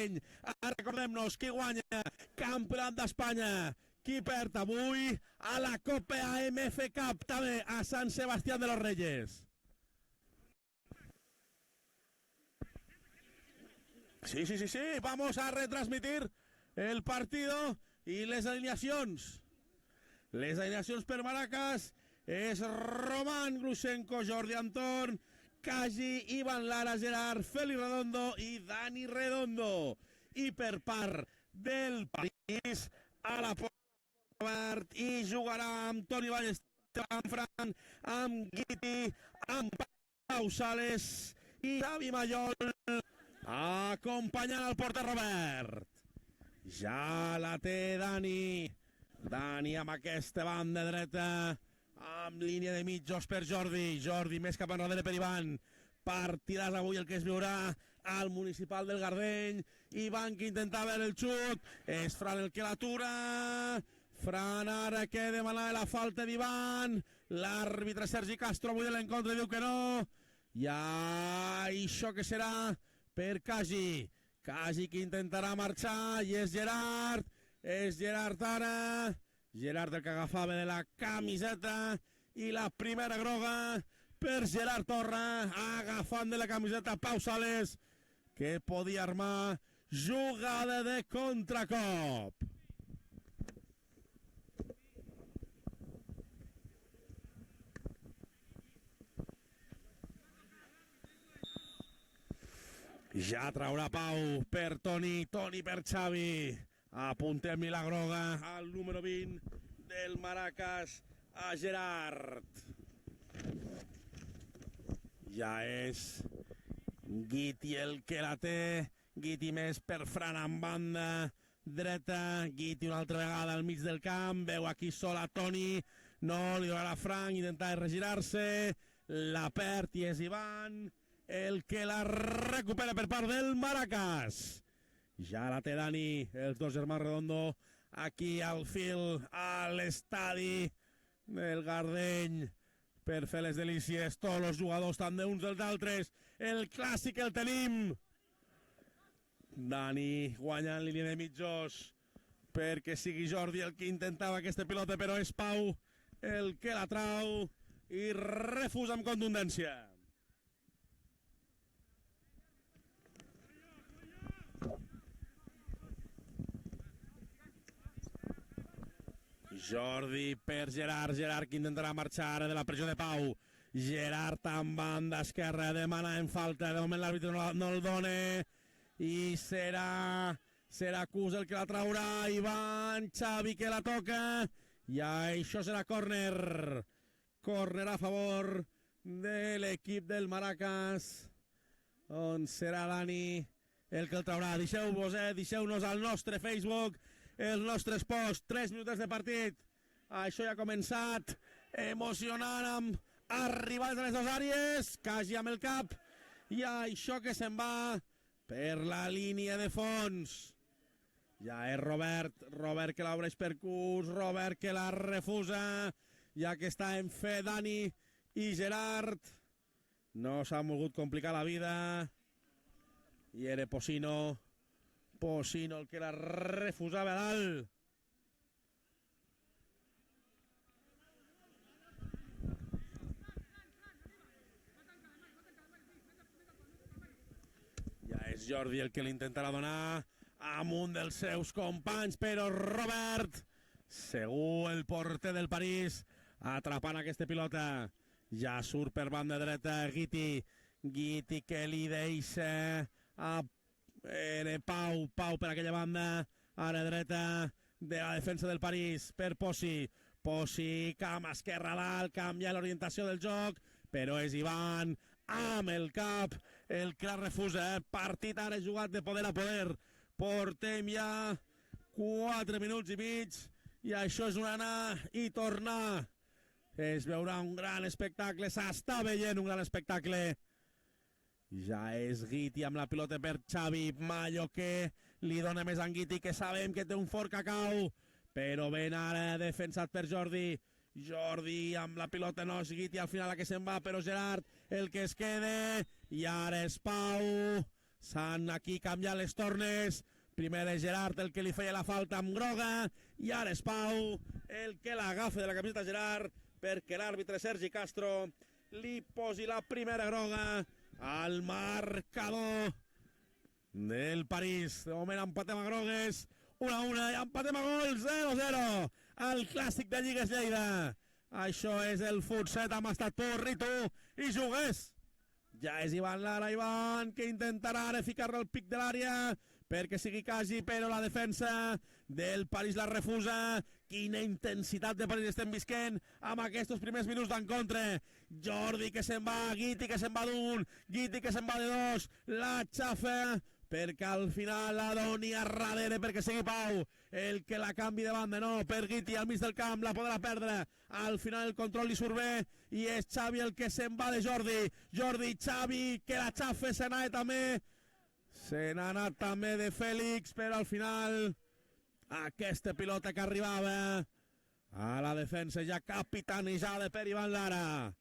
Gardeny. Recordem-nos qui guanya Campionat d'Espanya, qui perd avui a la Copa AMF Cup, també a San Sebastián de los Reyes. Sí, vamos a retransmitir el partido y les alineacions. Les alineacions per Maracas és Roman Grushenko, Jordi Anton, Kaji, Ivan Lara, Gerard, Feli Redondo i Dani Redondo. I per part del París, a la Robert, i jugarà amb Toni Ballester, amb Fran, amb Guiti, amb Pau Sales i Xavi Mayol, acompanyant el porter Robert. Ja la té Dani. Dani amb aquesta banda dreta, amb línia de mitjos per Jordi. Jordi més cap enrere per Ivan. Partidàs avui el que es viurà al Municipal del Gardeny. Ivan que intentava el xut. És Fran el que l'atura. Fran ara que demanava la falta d'Ivan. L'àrbitre Sergi Castro avui de l'encontre diu que no. I això que serà per Kaji. Kaji que intentarà marxar i és Gerard. És Gerard ara. Gerard el que agafava de la camiseta. I la primera groga per Gerard Torra, agafant de la camiseta Pau Sales, que podia armar jugada de contracop. Ja traurà Pau per Toni, Toni per Xavi. Apuntem-li la groga al número 20 del Maracas, a Gerard. Ja és Guiti el que la té. Guiti més per Fran en banda dreta. Guiti una altra vegada al mig del camp. Veu aquí sola Toni. No li donarà Fran. Intenta regirar-se. La perd i és Ivan el que la recupera per part del Maracas. Ja la té Dani. Els dos germans Redondo aquí al fil a l'estadi del Gardeny per fer les delícies. Tots els jugadors tant d'uns dels altres. El clàssic el tenim. Dani guanya en línia de mitjos perquè sigui Jordi el que intentava aquesta pilota, però és Pau el que la trau i refusa amb contundència. Jordi per Gerard. Gerard que intentarà marxar de la pressió de Pau. Gerard amb banda esquerra, demana en falta. De moment l'àrbitre no el dona. I serà Cus el que la traurà. Ivan, Xavi que la toca. I això serà córner. Córner a favor de l'equip del Maracas. On serà Dani el que el traurà. Deixeu-vos, deixeu-nos al nostre Facebook els nostres posts. 3 minuts de partit. Això ja ha començat. Emocionant amb arribades a les dues àrees. Kaji amb el cap. I això que se'n va per la línia de fons. Ja és Robert. Robert que l'obreix per Cus. Robert que la refusa. Ja que està en fe Dani i Gerard. No s'ha volgut complicar la vida. I era Pocino el que la refusava a dalt. Ja és Jordi el que l'intentarà donar amb un dels seus companys, però Robert, segur el porter del París, atrapant aquesta pilota. Ja surt per banda dreta Guiti. Guiti que li deixa a Pau per aquella banda, ara dreta de la defensa del París per Posi. Posi, camp esquerra dalt, canvia l'orientació del joc, però és Ivan amb el cap el que la refusa. Partit ara jugat de poder a poder. Portem ja 4 minuts i mig i això és un anar i tornar. Es veurà un gran espectacle, s'està veient un gran espectacle. Ja és Guiti amb la pilota per Xavi. Mallo que li dona més a Guiti, que sabem que té un fort cacau, però ben ara defensat per Jordi. Jordi amb la pilota, no és Guiti al final la que se'n va, però Gerard el que es queda. I ara és Pau. s'han aquí canviat les tornes. Primer és Gerard el que li feia la falta amb groga i ara és Pau el que l'agafa de la camiseta Gerard perquè l'àrbitre Sergi Castro li posi la primera groga al marcador del París. De moment empatem a grogues, 1-1 i empatem a gols, 0-0 al clàssic de Lligues Lleida. Això és el futset amb estat pur, Ritu i Jugués. Ja és Ivan Lara, Ivan, que intentarà ara ficar-lo al pic de l'àrea perquè sigui quasi, però la defensa del París la refusa. Quina intensitat de París estem visquent amb aquests primers minuts d'encontre. Jordi que se'n va, Guiti que se'n va d'un, Guiti que se'n va de dos, la xafa perquè al final la doni a darrere perquè sigui Pau el que la canvi de banda, no, per Guiti al mig del camp, la podrà perdre, al final el control li surt bé i és Xavi el que se'n va de Jordi, Xavi que la xafa se n'ha també, se n'ha anat també de Fèlix, però al final aquesta pilota que arribava a la defensa ja capitanejada per Ivan Lara,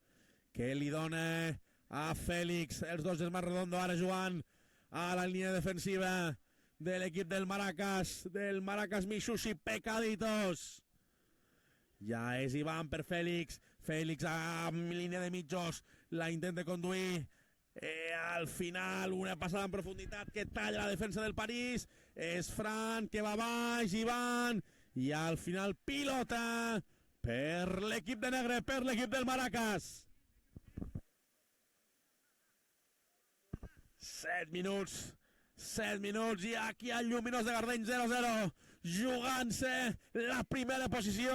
que li dona a Fèlix, els dos és més redondo ara jugant a la línia defensiva de l'equip del Maracas Mixushi Pecaditos. Ja és Ivan per Fèlix, Fèlix amb línia de mitjos, la intenta conduir, al final una passada en profunditat que talla la defensa del París, és Fran que va baix, Ivan, i al final pilota per l'equip de negre, per l'equip del Maracas. 7 minuts i aquí al Lluminós de Gardeny 0-0, jugant-se la primera posició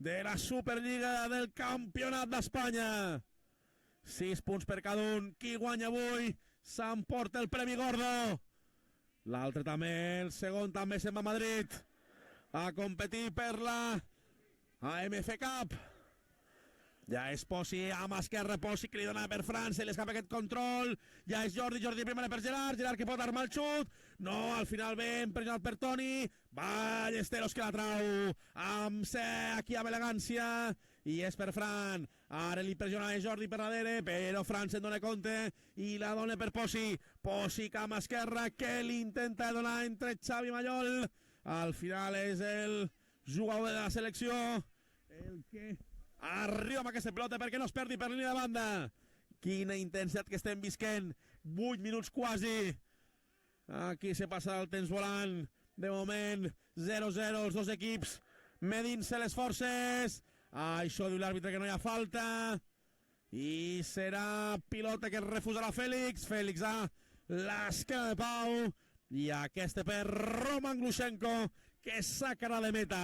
de la Superliga del Campionat d'Espanya. 6 punts per cada un, qui guanya avui s'emporta el Premi Gordo. L'altre també, el segon també se'n va a Madrid a competir per la AMF Cup. Ja és Posi, amb esquerra Posi que li dona per Fran, se li escapa aquest control, ja és Jordi primera per Gerard que pot armar el xut, no, al final ben pressionat per Toni, Ballesteros que la trau, amb aquí amb elegància, i és per Fran, ara li pressiona Jordi per darrere, però Fran se'n dona compte i la dona per Posi, Posi amb esquerra que li intenta donar entre Xavi i Mallol, al final és el jugador de la selecció el que arriba amb aquesta pilota perquè no es perdi per línia de banda. Quina intensitat que estem visquent, 8 minuts quasi, aquí se passa el temps volant, de moment 0-0 els dos equips medint-se les forces, això diu l'àrbitre que no hi ha falta i serà pilota que refusarà Fèlix a l'esquena de Pau i aquesta per Roman Glushenko que sacarà de meta.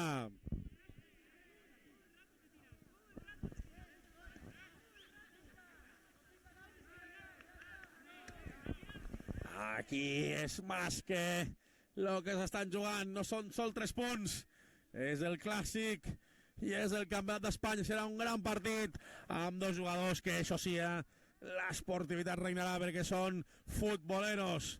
Aquí és més que el que s'estan jugant, no són sol 3 punts, és el clàssic i és el campionat d'Espanya, serà un gran partit amb dos jugadors que això sí, l'esportivitat reinarà perquè són futboleros.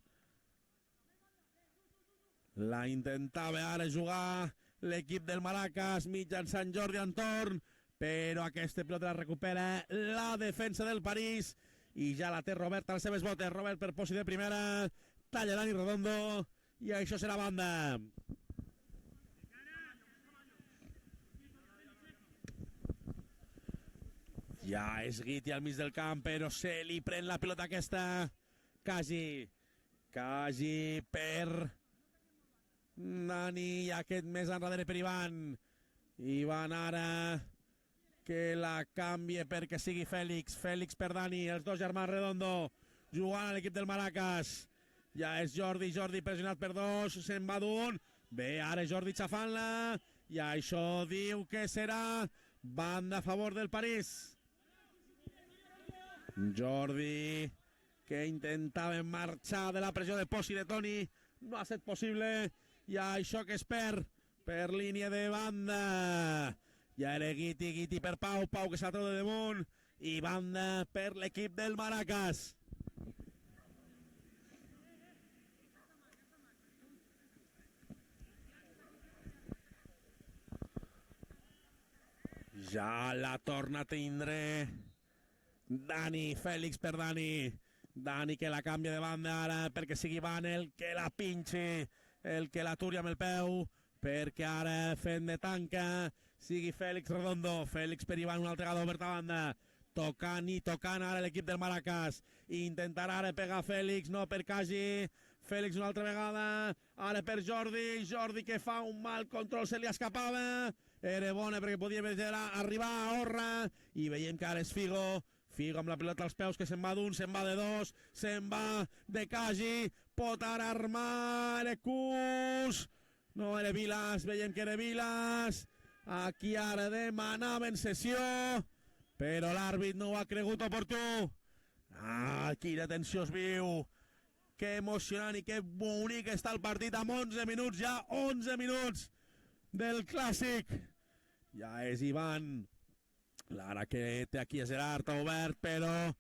La intentava ara jugar l'equip del Maracas mitjançant Jordi Antorn, però aquesta pilota la recupera la defensa del París i ja la té Robert a les seves botes. Robert per Posi de primera, talla Dani Redondo i això serà banda. Ja és Guiti al mig del camp, però se li pren la pilota aquesta quasi per Dani i aquest més enrere per Ivan ara que la canvia perquè sigui Fèlix per Dani, els dos germans Redondo jugant a l'equip del Maracas. Ja és Jordi pressionat per dos, se'n va d'un, bé, ara Jordi xafant-la i això diu que serà banda a favor del París. Jordi que intentava marxar de la pressió de Posi de Toni, no ha estat possible i això que es perd per línia de banda. Ja era Guiti per Pau que s'ha treu de damunt i banda per l'equip del Maracas. Ja la torna a tindre Dani, Fèlix per Dani. Dani que la canvia de banda ara perquè sigui Van el que la pinxi, el que l'aturi amb el peu, perquè ara fent de tanca sigui Fèlix Redondo. Fèlix per Ivan una altra vegada oberta banda, tocant ara l'equip del Maracas, intentarà ara pegar Fèlix, no per Cagi. Fèlix una altra vegada, ara per Jordi, Jordi que fa un mal control, se li escapava, era bona perquè podia arribar a Orra, i veiem que ara és Figo, Figo amb la pilota als peus que se'n va d'un, se'n va de dos, se'n va de Cagi, pot ara armar Cus, no era Vilas, veiem que era Vilas, aquí ara demanaven sessió, però l'àrbit no ho ha cregut oportú. Quina tensió es viu, que emocionant i que bonic està el partit amb 11 minuts, ja 11 minuts del clàssic. Ja és Ivan, l'ara que té aquí a Gerard obert, però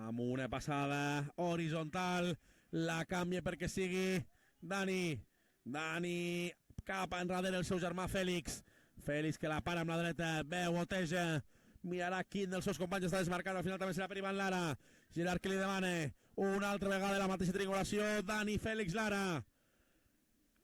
amb una passada horitzontal la canvia perquè sigui Dani. Dani cap enrere el seu germà Fèlix. Fèlix que la para amb la dreta, veu, oteja, mirarà quin dels seus companys està desmarcat, al final també serà per Ivan Lara. Gerard que li demana una altra vegada la mateixa triangulació, Dani, Fèlix, Lara.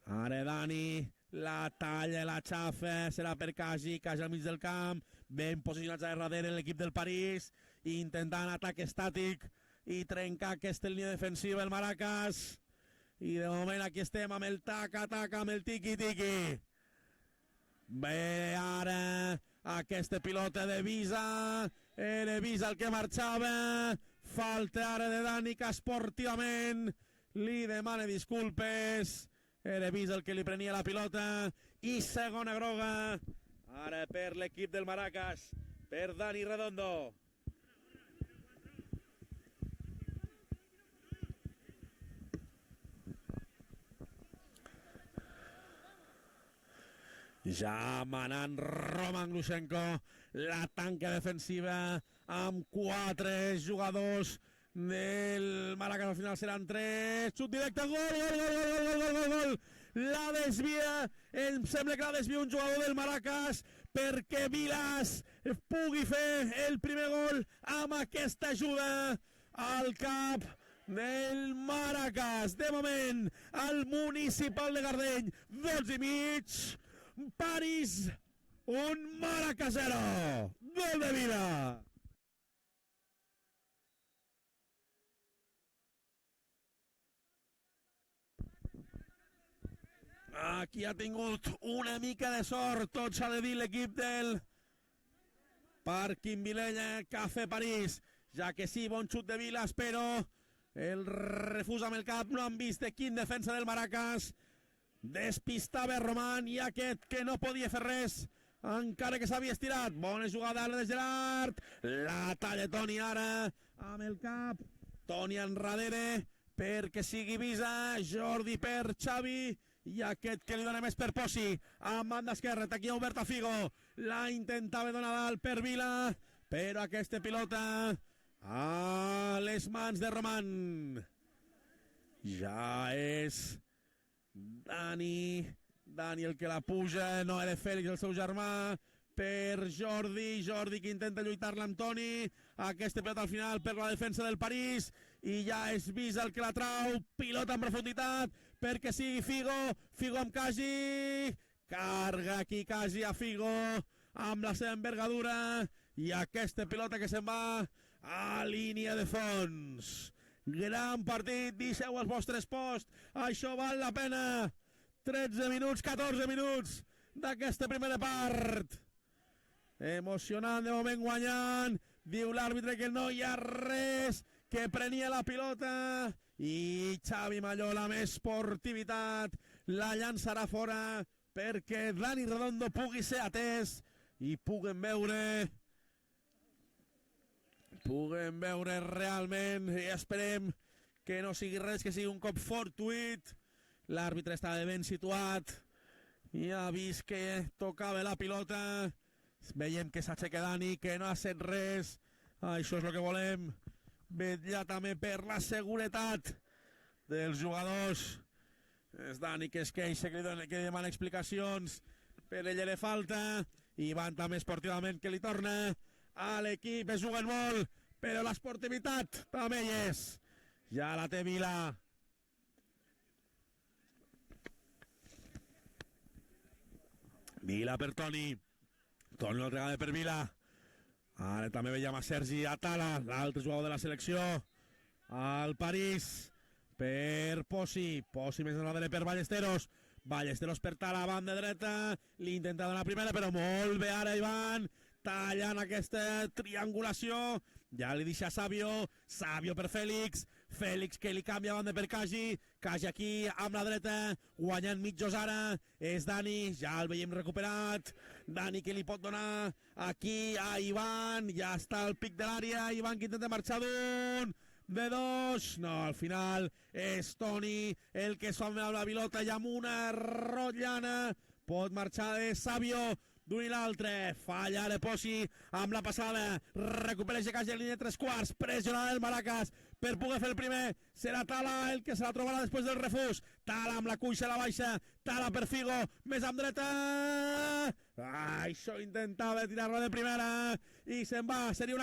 Ara Dani la talla, la xafa, serà per Cagi, Cagi al mig del camp, ben posicionats a darrere l'equip del París, intentant atac estàtic i trencar aquesta línia defensiva el Maracas. I de moment aquí estem amb el taca-taca, amb el tiqui-tiqui. Bé, ara aquesta pilota de Visa, era Visa el que marxava, falta ara de Dani que esportivament li demana disculpes, era Visa el que li prenia la pilota, i segona groga ara per l'equip del Maracas, per Dani Redondo. Ja manant Roman Glushenko, la tanca defensiva amb 4 jugadors del Maracas, al final seran 3, xut directe, gol, la desvia, em sembla que la desvia un jugador del Maracas perquè Vilas pugui fer el primer gol amb aquesta ajuda al cap del Maracas. De moment, al Municipal de Gardeny, 2,5, París, un Maracas 0, gol de Vila. Aquí ha tingut una mica de sort, tot s'ha de dir l'equip del Parc Vilella Cafè París, ja que sí, bon xut de Vilas, però el refús amb el cap, no han vist quin defensa del Maracas, despistava Roman i aquest que no podia fer res, encara que s'havia estirat. Bona jugada de Gerard, la talla Toni ara amb el cap, Toni enrere perquè sigui Visa, Jordi per Xavi, i aquest que li dona més per Posi, amb banda esquerra, aquí ha obert a Figo, la intentava donar dalt per Vila, però aquesta pilota a les mans de Roman. Ja és Dani el que la puja, no era Fèlix el seu germà, per Jordi que intenta lluitar-la amb Toni, aquesta pilota al final per la defensa del París, i ja és Visa el que la trau, pilota en profunditat perquè sigui Figo amb Cagi, carga aquí Cagi a Figo amb la seva envergadura, i aquesta pilota que se'n va a línia de fons. Gran partit, deixeu els vostres posts, això val la pena. 13 minuts, 14 minuts d'aquesta primera part. Emocionant, de moment guanyant, diu l'àrbitre que no hi ha res, que prenia la pilota, i Xavi Mallola amb esportivitat la llançarà fora perquè Dani Redondo pugui ser atès i puguem veure realment, i esperem que no sigui res, que sigui un cop fortuït. L'àrbitre estava ben situat i ha vist que tocava la pilota, veiem que s'aixeca Dani, que no ha set res, això és el que volem, vetllar també per la seguretat dels jugadors. És Dani que es queixa, que demana explicacions, per ell era falta, i Van també esportivament que li torna a l'equip, es juguen molt, però l'esportivitat també hi és. ja la té Vila. Vila per Toni. Toni una altra vegada per Vila. Ara també veiem a Sergi Atala, l'altre jugador de la selecció. Al París per Posi. Posi més enrere per Ballesteros. Ballesteros per Tala, banda dreta. Li intenta donar la primera, però molt bé ara Ivan. Tallant aquesta triangulació. Ja li deixa Sabio. Sabio per Fèlix. Fèlix que li canvia banda per Kaji. Kaji aquí amb la dreta. Guanyant mitjos ara. És Dani. Ja el veiem recuperat. Dani que li pot donar aquí a Ivan. Ja està al pic de l'àrea. Ivan que intenta marxar d'un. De dos. No, al final és Toni el que s'ha amb la pilota i amb una rotllana pot marxar de Sabio. D'un i l'altre, falla de Posi amb la passada, recupera Kaji en línia de 3/4, pressiona el Maracas per poder fer el primer, serà Tala el que se la trobarà després del refús. Tala amb la cuixa a la baixa, Tala per Figo, més amb dreta. Això intentava tirar-la de primera i se'n va, seria un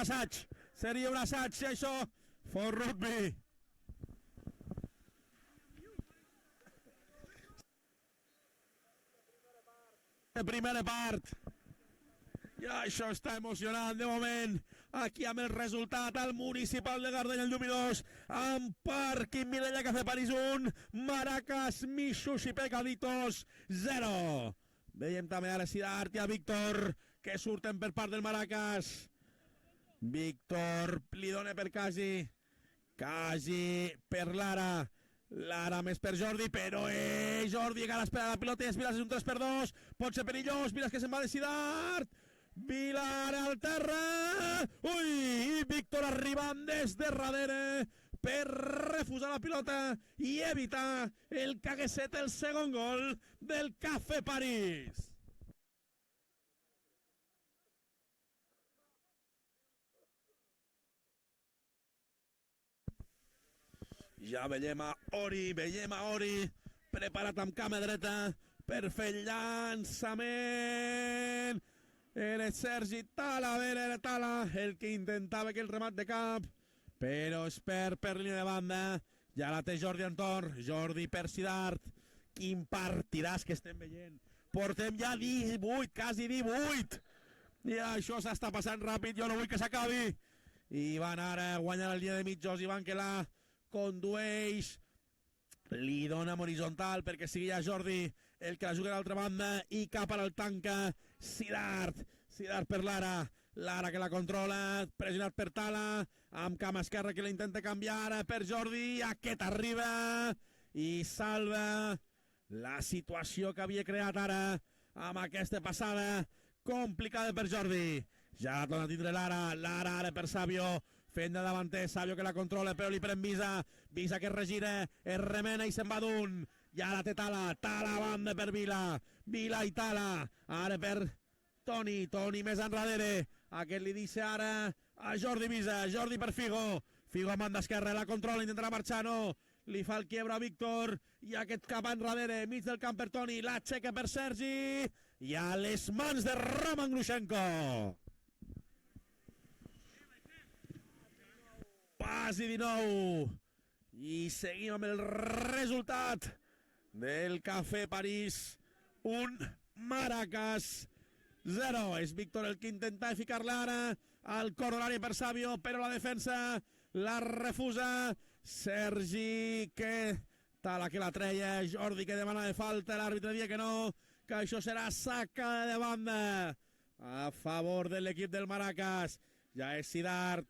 assaig si això fos rugby. De primera part. I això està emocionant de moment. Aquí amb el resultat al Municipal de Gardeny el Llumidós, amb Parc i Mirella Cafè París 1, Maracas, Mixus i Pecaditos 0. Veiem també ara Sidart i a Víctor que surten per part del Maracas. Víctor li dona per Kaji. Kaji per Lara. Lara més per Jordi, però Jordi que l'espera la pilota i es Vilas, és un 3/2, pot ser perillós, Vilas que se'n va de Sidart, Vilar al terra, ui, i Víctor arribant des de darrere per refusar la pilota i evitar el que hagués estat el segon gol del Cafè París. Ja veiem a Ori preparat amb cama dreta per fer el llançament. Era Sergi Tala, era Tala el que intentava que el remat de cap, però es perd per línia de banda. Ja la té Jordi Antor, Jordi per Sidart. Quin partidàs que estem veient. Portem ja 18, quasi 18. I això s'està passant ràpid, jo no vull que s'acabi. I van ara guanyar la línia de mitjos, Ivan que la condueix, li dona amb horitzontal perquè sigui ja Jordi el que la juga a l'altra banda i cap al tanca Sidart per Lara que la controla, pressionat per Tala amb cama esquerra que la intenta canviar per Jordi, aquest arriba i salva la situació que havia creat ara amb aquesta passada complicada per Jordi. Ja la torna a tindre Lara ara per Sabio, fent de davanter, Sabio que la controla però li pren Visa que es regira, es remena i se'n va d'un. Ja la té Tala banda per Vila i Tala, ara per Toni més enrere, aquest li dice ara a Jordi Visa, Jordi per Figo amb banda esquerra, la controla, intentarà marxar, no, li fa el quiebra a Víctor i aquest cap enrere, mig del camp per Toni, la xeca per Sergi i a les mans de Roman Grushenko. Passi 19 i seguim amb el resultat del Cafè París 1, Maracas 0. És Víctor el que intenta ficar-la ara al cor de l'àrea per Sabio, però la defensa la refusa. Sergi que Tala que la treia, Jordi que demana de falta, l'àrbitre dia que no, que això serà saca de banda a favor de l'equip del Maracas. Ja és Sidart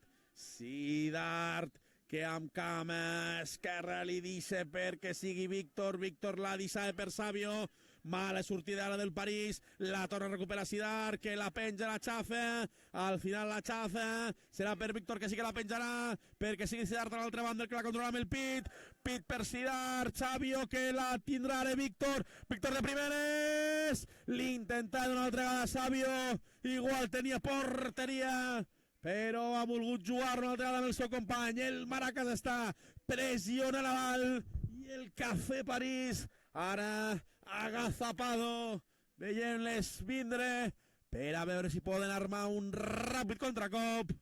que amb cama esquerra li deixa perquè sigui Víctor la deixa per Sabio, mala sortida ara del París, la torna a recuperar Sidart que la penja, la xafa, al final la xafa serà per Víctor que sí que la penjarà perquè sigui Sidart a l'altra banda el que la controla amb el pit per Sidart, Sabio que la tindrà ara Víctor de primeres, l'intenta una altra vegada Sabio, igual tenia porteria però ha volgut jugar una altra vegada amb el seu company. El Maracas està pressiona la Val i el Cafè París ara agazapado, veient-les vindre per a veure si poden armar un ràpid contracop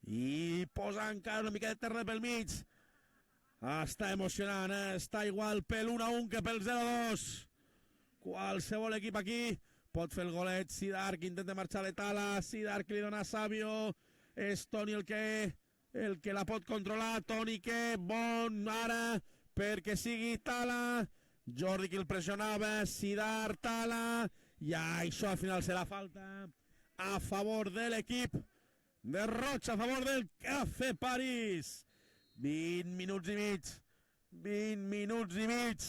i posar encara una mica de terra pel mig Està emocionant, està igual pel 1-1 que pel 0-2. Qualsevol equip aquí pot fer el golet. Sidarc intenta marxar de Tala, Sidarc li dona a Savio, és Toni el que la pot controlar. Toni que bon ara perquè sigui Tala, Jordi que el pressionava, Sidarc, Tala, i això al final serà falta a favor de l'equip de Roig, a favor del Cafè París. 20 minuts i mig. 20 minuts i mig.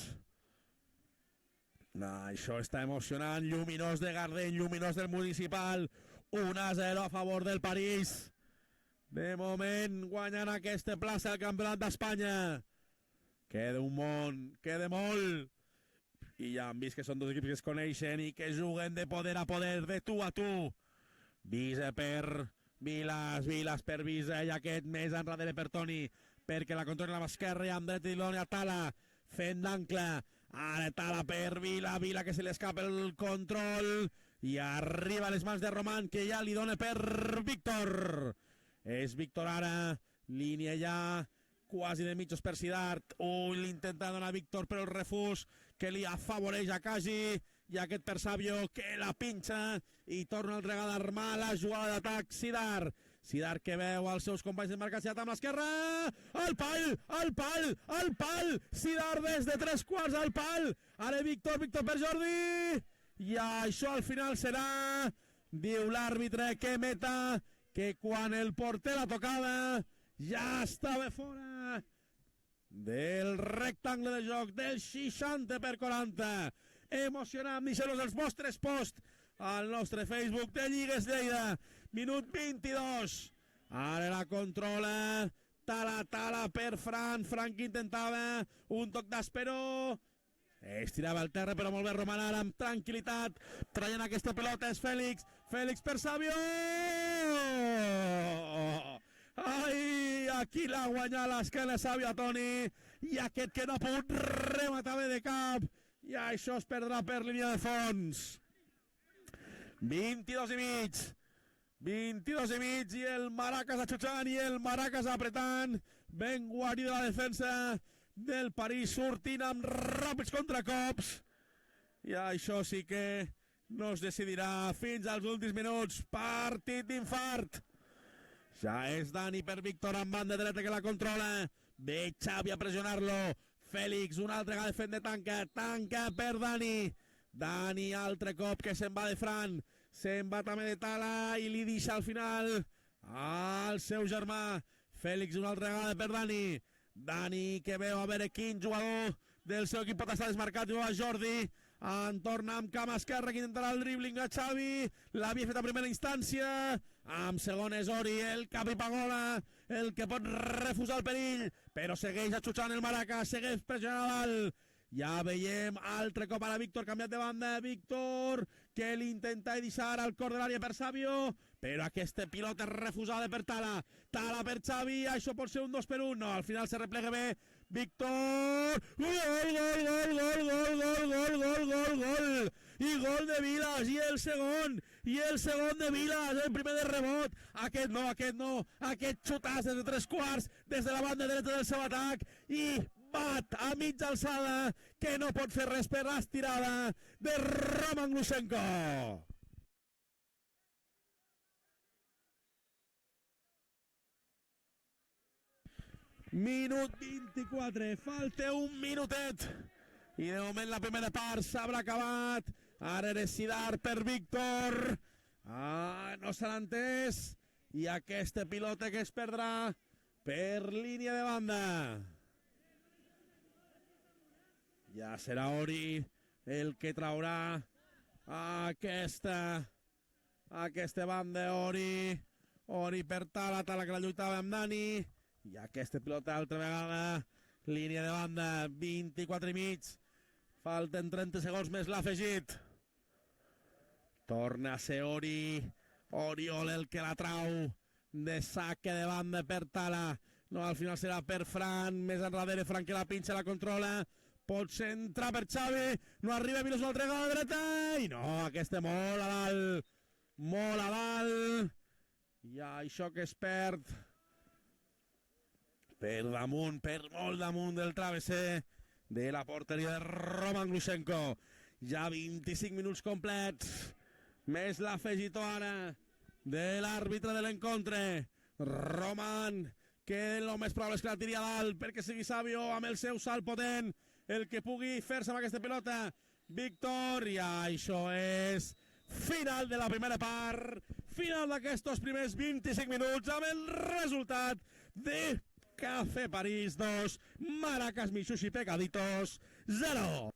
Això està emocionant. Lluminós de Gardeny, lluminós del Municipal. 1-0 a favor del París. De moment guanyant aquesta plaça al Campionat d'Espanya. Queda un món, queda molt. I ja han vist que són dos equips que es coneixen i que juguen de poder a poder, de tu a tu. Visa per Vilas, Vilas per Visa i aquest més enrere per Toni, perquè la controla a l'esquerra i amb dret i dona a Tala, fent d'ancle. Ara Tala per Vila, Vila que se li escapa el control i arriba a les mans de Roman, que ja li dona per Víctor. És Víctor ara, línia ja quasi de mitjos per Sidarc. L'intenta donar Víctor però el refús que li afavoreix a Casi, i aquest per Savio que la pinxa i torna altra vegada a armar la jugada d'atac Sidarc. Sidarc que veu els seus companys de marcació amb l'esquerra, al pal, al pal, al pal, Sidarc des de 3/4 al pal, ara Víctor, Víctor per Jordi, i això al final serà, diu l'àrbitre que meta, que quan el porter la tocava ja estava fora del rectangle de joc del 60/40. Emocionant, deixeu-nos els vostres posts al nostre Facebook de Lligues Lleida. Minut 22. Ara la controla Tala per Fran. Fran que intentava un toc d'Asperó. Estirava el terra però molt bé Roman ara amb tranquil·litat. Traient aquesta pelota és Fèlix. Fèlix per Savio. Ai, aquí l'ha guanyat l'esquena Savio a Toni. I aquest que no ha pogut rematar bé de cap. I això es perdrà per línia de fons. 22 i mig. 22 i mig i el Maracas atxutxant i el Maracas apretant. Ben guarit de la defensa del París, sortint amb ràpids contracops. I això sí que no es decidirà fins als últims minuts. Partit d'infart. Ja és Dani per Víctor amb banda dreta que la controla. Ve Xavi a pressionar-lo. Fèlix, una altra vegada fent de tanca per Dani. Dani, altre cop que se'n va de Fran. Se'n va també de Tala i li deixa al final al seu germà. Fèlix, una altra vegada per Dani. Dani que veu a veure quin jugador del seu equip pot estar desmarcat. Juga Jordi. En torna amb cama esquerra que intentarà el dribbling a Xavi. L'havia fet a primera instància. Amb segon és Ori, el Capipagola, el que pot refusar el perill, però segueix atxutxant el Maracas, segueix pressionant a dalt. Ja veiem altre cop ara Víctor canviat de banda. Víctor que l'intenta deixar al cor de l'àrea per Savio, però aquesta pilota refusada per Tala. Tala per Xavi, això pot ser un 2-1. No, al final se replega bé Víctor. Gol, gol, gol, gol, gol, gol, gol, gol, gol, gol. I gol de Vilas, i el segon de Vilas, el primer de rebot. Aquest no, aquest xutàs des de 3/4, des de la banda dreta del seu atac, i bat a mitja alçada, que no pot fer res per l'estirada de Roman Glushenko. Minut 24, falta un minutet. I de moment la primera part s'haurà acabat. Ara és Sidarc per Víctor. No se l'ha entès. I aquesta pilota que es perdrà per línia de banda. Ja serà Ori el que traurà aquesta banda. Ori per Tala que la lluitava amb Dani. I aquesta pilota altra vegada. Línia de banda, 24 i mig. Falten 30 segons més, l'ha afegit. Torna a ser Oriol el que la trau. De saque de banda per Tala. No, al final serà per Fran. Més enrere, Fran que la pinxa, la controla. Pot centrar per Xavi. No arriba Vilos una altra vegada dreta. I no, aquesta molt a dalt. Molt a dalt. I això que es perd per damunt, per molt damunt del travesser de la porteria de Roman Glushenko. Ja 25 minuts complets, més l'afegitó ara de l'àrbitre de l'encontre. Roman, que el més probable és que la tiri a dalt perquè sigui Savio amb el seu salt potent, el que pugui fer-se amb aquesta pelota. Víctor, i això és final de la primera part, final d'aquestos primers 25 minuts amb el resultat de Café París 2, Maracas Mitsubishi Pecaditos 0.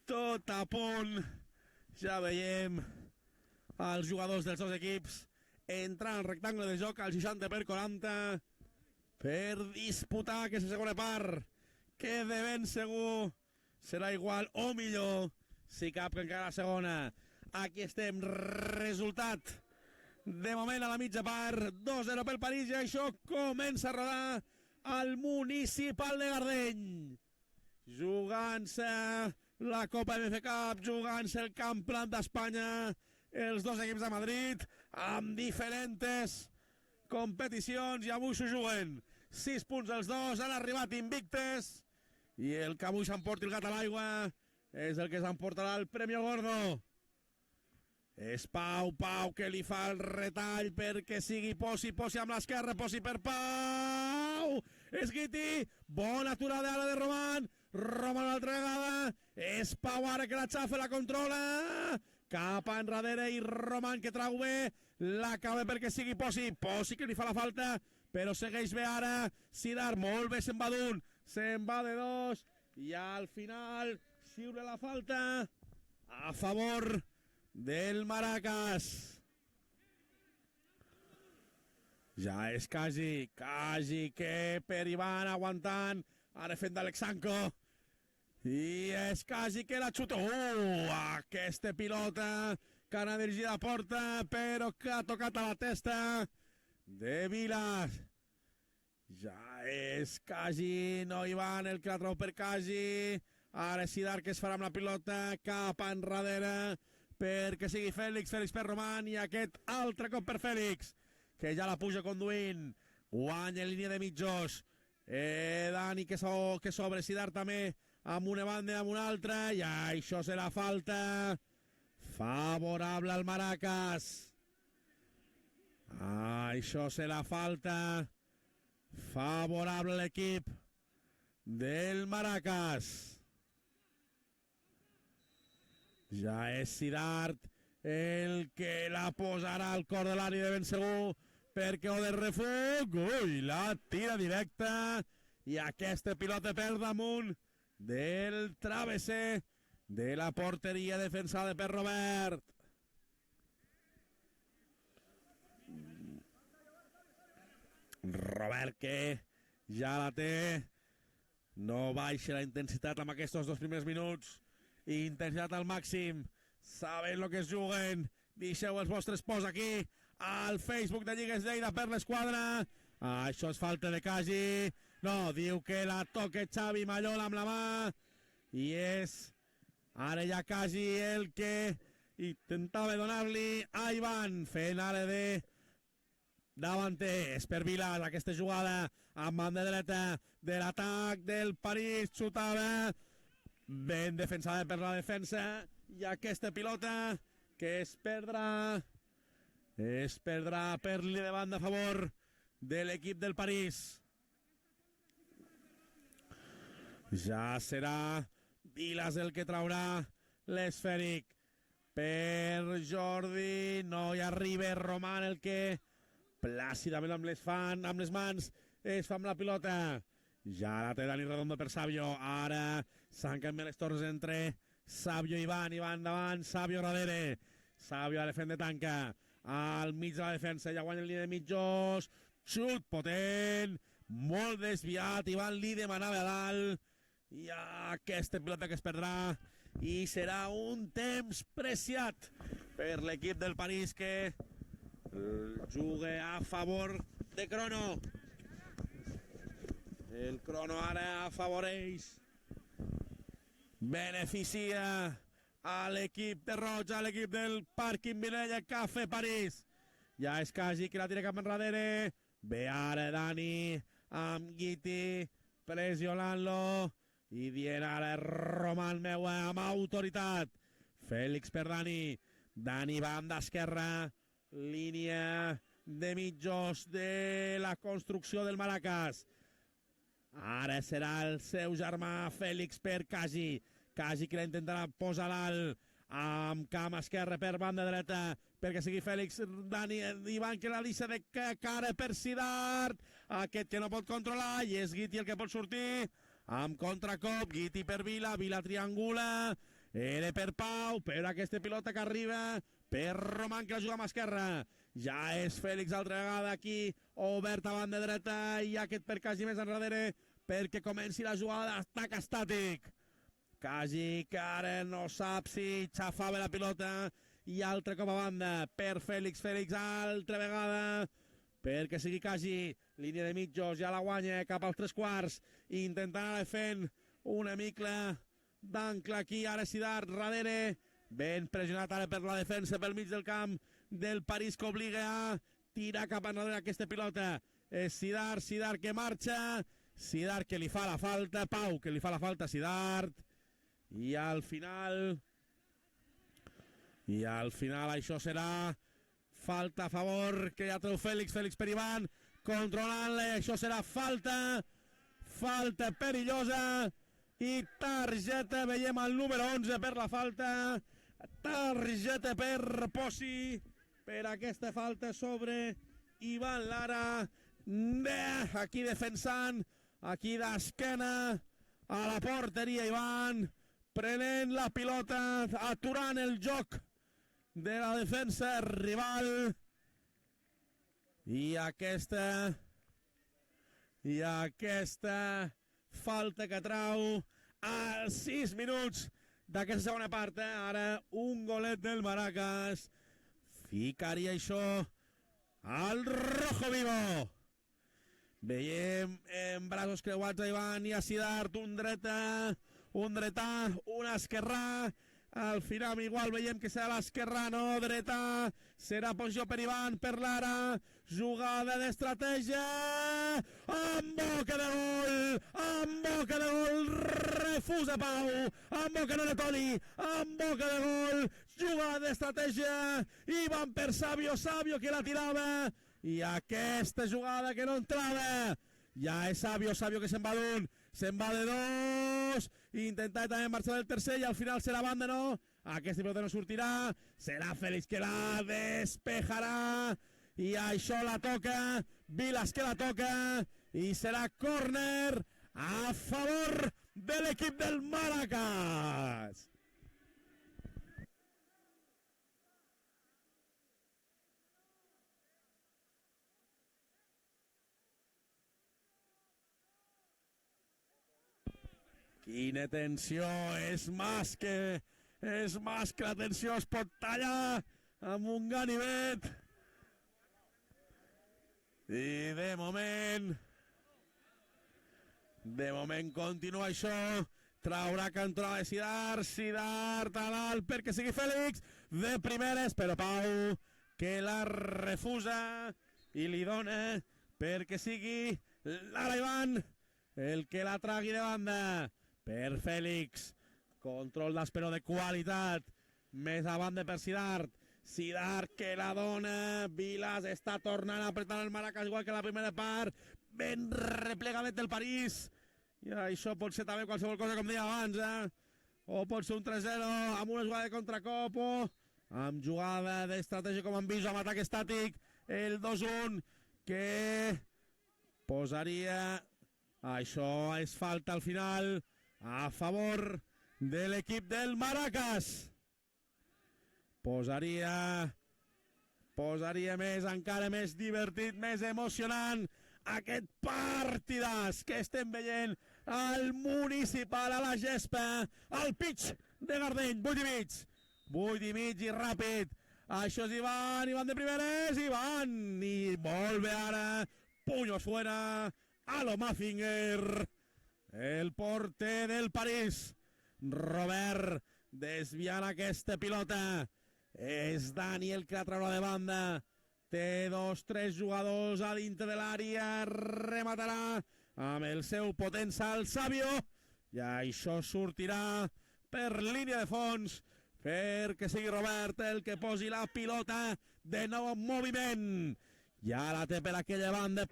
tot a punt. Ja veiem els jugadors dels dos equips entrant al rectangle de joc al 60/40 per disputar aquesta segona part, que de ben segur serà igual o millor, si cap, que encara la segona. Aquí estem, resultat de moment a la mitja part, 2-0 pel París, i això comença a rodar al Municipal de Gardeny, jugant-se la Copa MF Cup, jugant-se el Campionat d'Espanya, els dos equips de Madrid, amb diferents competicions, i avui s'ho juguen 6 punts els dos, han arribat invictes, i el que avui s'emporti el gat a l'aigua és el que s'emportarà el Premio Gordo. És Pau que li fa el retall perquè sigui Posi amb l'esquerra, Posi per Pau, és Guiti, bona aturada ara de Roman una altra vegada, és Pau ara que la xafa, la controla, cap enrere, i Roman que trau bé, l'acaba perquè sigui Posi que li fa la falta, però segueix bé ara Sidar, molt bé, se'n va d'un, se'n va de dos, i al final xiula la falta a favor del Maracas. Ja és Kaji que per Ivan aguantant, ara fent d'Alexanco, i és Kaji que la xuta. Aquesta pilota que ha dirigit a porta, però que ha tocat a la testa de Vilas. Ja és Kaji, no Ivan el que la trau per Kaji, ara Sidar que es farà amb la pilota cap enrere perquè sigui Fèlix per Roman, i aquest altre cop per Fèlix, que ja la puja conduint, guanya en línia de mitjos, Dani que sobre Sidar també, amb una banda i amb una altra, i això serà falta favorable al Maracas. Això serà falta favorable a l'equip del Maracas. Ja és Sidart el que la posarà al cor de l'àrea de ben segur, perquè o de refug, la tira directa, i aquesta pilota per damunt del travesser de la porteria defensada per Robert. Robert que ja la té, no baixa la intensitat amb aquests dos primers minuts, intensitat al màxim, saben el que es juguen, deixeu els vostres posts aquí al Facebook de Lligues Lleida per l'esquadra. Això és falta de Kaji, no, diu que la toque Xavi Mallol amb la mà, i és ara ja Kaji el que intentava donar-li a Ivan, fent ara de davanter. És per Vilas aquesta jugada amb banda dreta de l'atac del París, xutava ben defensada per la defensa, i aquesta pilota que es perdrà per li de banda a favor de l'equip del París. Ja serà Vilas el que traurà l'esfèric per Jordi, no hi arriba Roman el que plàcidament amb les mans es fa amb la pilota. Ja la té Dani Redondo per Sabio, ara s'han canviat les torres entre Sabio i Ivan davant, Sabio darrere, Sabio a la defensa de tanca, al mig de la defensa, ja guanya en línia de mitjos, xut potent, molt desviat, Ivan li demanava a dalt, i aquesta pilota que es perdrà, i serà un temps preciat per l'equip del París que juga a favor de Crono. El Crono ara afavoreix, beneficia a l'equip de Roig, a l'equip del Pàrquing Vilella Cafè París. Ja és Kaji que la tira cap enrere, ve ara Dani amb Guiti pressionant-lo, i dient ara Roman meu amb autoritat. Fèlix per Dani, Dani banda esquerra, línia de mitjos de la construcció del Maracas. Ara serà el seu germà Fèlix per Kaji, Kaji que la intentarà posar dalt, amb camp esquerre per banda dreta, perquè sigui Fèlix. Dani, Ivan que la deixa de cara per Sidart, aquest que no pot controlar, i és Guiti el que pot sortir, amb contracop, Guiti per Vila, Vila triangula, era per Pau, però aquesta pilota que arriba per Roman, que la juga amb esquerra. Ja és Fèlix altra vegada aquí, obert a banda dreta, i aquest per Cagi més enrere, perquè comenci la jugada d'atac estàtic. Cagi, que ara no sap si xafava la pilota, i altre cop a banda per Fèlix. Fèlix altra vegada perquè sigui Cagi, línia de mitjos, ja la guanya cap als 3/4, intentant anar fent una mica d'ancle aquí. Ara Sidart darrere, ben pressionat ara per la defensa pel mig del camp del París, que obliga a tirar cap enrere aquesta pilota. És Sidart que marxa, Sidart que li fa la falta, Pau que li fa la falta a Sidart, i al final això serà falta a favor, que ja treu Fèlix per Ivan, controlant-la, això serà falta perillosa, i targeta, veiem el número 11 per la falta, targeta per Posi, per aquesta falta sobre Ivan Lara, aquí defensant, aquí d'esquena a la porteria Ivan, prenent la pilota, aturant el joc de la defensa rival, i aquesta falta que trau als 6 minuts d'aquesta segona part. Ara un golet del Maracas ficaria això al rojo vivo. Veiem en braços creuats a Ivan i a Sidart, un dretà, un esquerrà. Al final igual veiem que serà l'esquerrà, no dretà, serà posició per Ivan, per Lara, jugada d'estratègia, amb boca de gol, refusa Pau, amb boca no Toni, amb boca de gol, jugada d'estratègia, Ivan per Sabio que la tirava, i aquesta jugada que no entrava, ja és Sabio que se'n va d'un, se'n va de dos, intentar també marxar del tercer, i al final serà banda, no? Aquesta pilota no sortirà, serà Fèlix que la despejarà, i això la toca Vilas, que la toca, i serà córner a favor de l'equip del Maracas. Quina tensió, és més que la tensió es pot tallar amb un ganivet. I de moment continua això, traurà cantonada de Sidart a dalt perquè sigui Fèlix, de primeres, però Pau que la refusa i li dona perquè sigui Lara Ivan el que la tragui de banda. Per Fèlix, control d'espero de qualitat, més a banda per Sidart que la dona, Vilas està tornant a apretar el Maracas igual que la primera part, ben replegament del París, i això pot ser també qualsevol cosa com deia abans, o pot ser un 3-0 amb una jugada de contracop, o amb jugada d'estratègia com hem vist, amb atac estàtic, el 2-1 que posaria, això és falta al final, a favor de l'equip del Maracas. Posaria més, encara més divertit, més emocionant aquest partidàs que estem veient al Municipal, a la gespa, al pitch de Gardeny, 8 i mig i ràpid. Això és Ivan de primeres, Ivan, i molt bé ara, puños fuera, a lo Mazinger. El porter del París, Robert, desviant aquesta pilota. És Daniel que la traurà de banda. Té 2-3 jugadors a dintre de l'àrea. Rematarà amb el seu potent salt Sabio. I això sortirà per línia de fons perquè sigui Robert el que posi la pilota de nou en moviment. Ja la té per aquella banda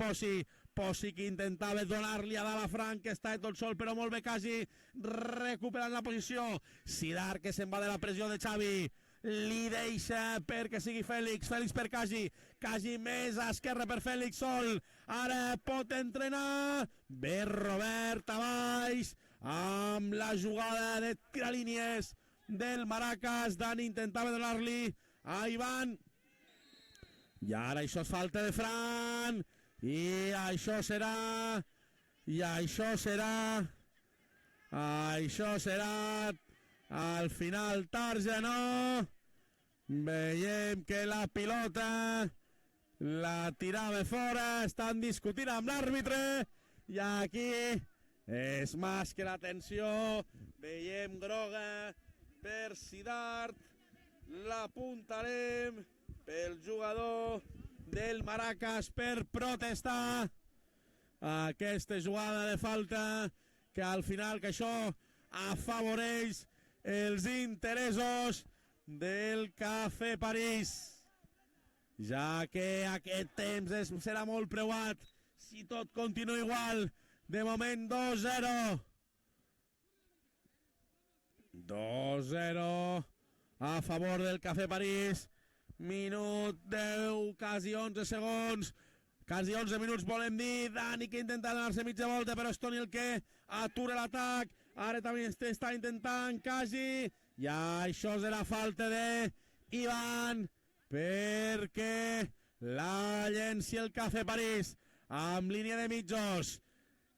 Posi que intentava donar-li a dalt a Frank, que està tot sol, però molt bé Cagi, recuperant la posició. Sidart que se'n va de la pressió de Xavi, li deixa perquè sigui Fèlix per Cagi més a esquerra per Fèlix sol, ara pot entrenar, ve Robert a baix, amb la jugada de tirar línies del Maracas. Dani intentava donar-li a Ivan. I ara això és falta de Fran. I això serà... Això serà al final tarja, no? Veiem que la pilota la tirava fora, estan discutint amb l'àrbitre i aquí és més que l'atenció. Veiem groga per Sidart, l'apuntarem pel jugador del Maracas per protestar aquesta jugada de falta que al final que això afavoreix els interessos del Cafè París, ja que aquest temps serà molt preuat si tot continua igual. De moment 2-0 a favor del Cafè París. Minut 10, quasi 11 segons, quasi 11 minuts volem dir. Dani que intenta donar-se mitja volta, però és Toni el que atura l'atac. Ara també està intentant quasi, i això serà falta de Ivan perquè la llenci el Cafè París amb línia de mitjos.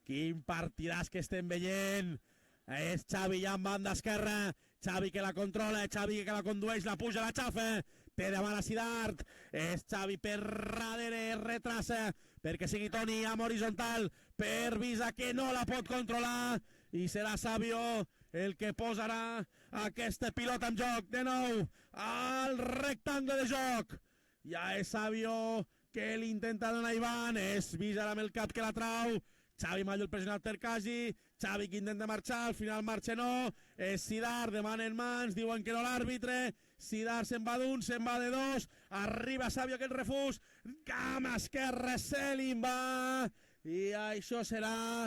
Quin partidàs que estem veient. És Xavi ja en banda esquerra, Xavi que la controla, Xavi que la condueix, la puja, la xafa, té davant a Sidart, és Xavi per darrere, retrassa perquè sigui Toni amb horitzontal per Visa que no la pot controlar i serà Sabio el que posarà aquesta pilota en joc de nou al rectangle de joc. Ja és Sabio que l'intenta donar Ivan, és Visa amb el cap que la trau, Xavi Mallol pressionat per Casi, Xavi que intenta marxar, al final marxa no, és Sidart, demanen mans, diuen que no l'àrbitre, Sidart se'n va d'un, se'n va de dos, arriba Sabio aquest refús, cama esquerra se li va, i això serà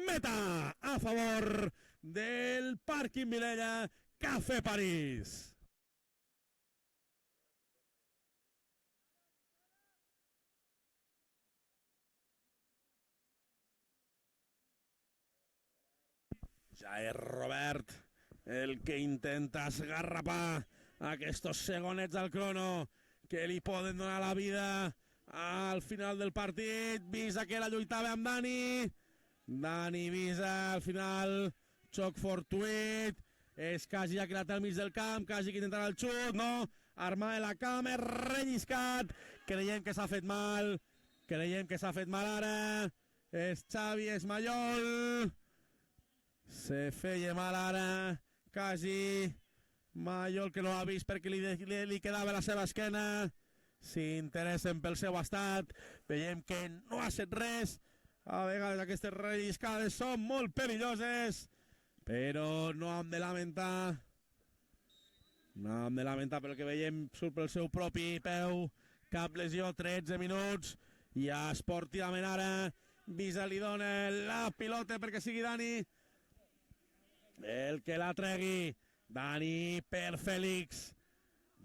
meta a favor del Pàrquing Vilella, Cafè París. Ja és Robert el que intenta esgarrapar aquests segonets al crono que li poden donar la vida al final del partit. Visa que la lluitava amb Dani. Dani Visa al final, xoc fortuit. És Casi ja que la té al mig del camp, Casi que intentarà el xut, no. Arma de la cama, relliscat. Creiem que s'ha fet mal. Ara. És Xavi, és Mallol. Se feia mal ara, Casi, Mallol que no ha vist perquè li quedava la seva esquena, s'interessen pel seu estat, veiem que no ha set res, a vegades aquestes relliscades són molt perilloses, però no hem de lamentar, pel que veiem surt pel seu propi peu, cap lesió, 13 minuts, i esportivament ara, Visa li dona la pilota perquè sigui Dani, el que la tregui, Dani per Fèlix,